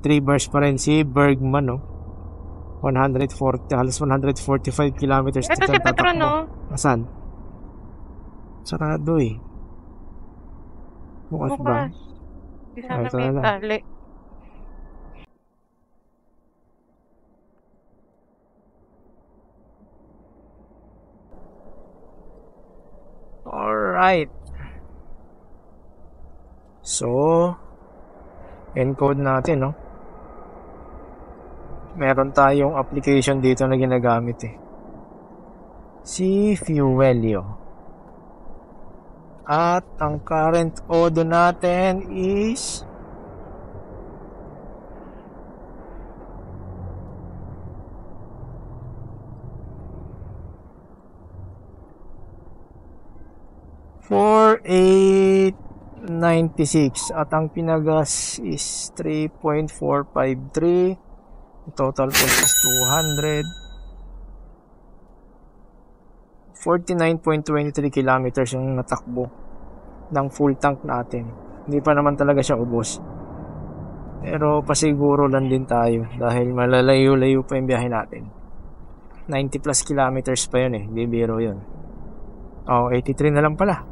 3 bars pa rin si Bergman, no? 140, halos 145 kilometers. Ito si Petron, no? Asan? Sarado eh. Bukas ba? Di sana may tali. Alright. So, encode natin, no? Meron tayong application dito na ginagamit eh. Si Fuelio. At ang current odo natin is $4,896 at ang pinagas is 3.453. Total cost is 249.23 kilometers yung natakbo ng full tank natin. Hindi pa naman talaga siya ubos. Pero pasiguro lang din tayo dahil malalayo-layo pa yung biyahe natin. 90 plus kilometers pa yun eh. Hindi biro yun. 83 na lang pala.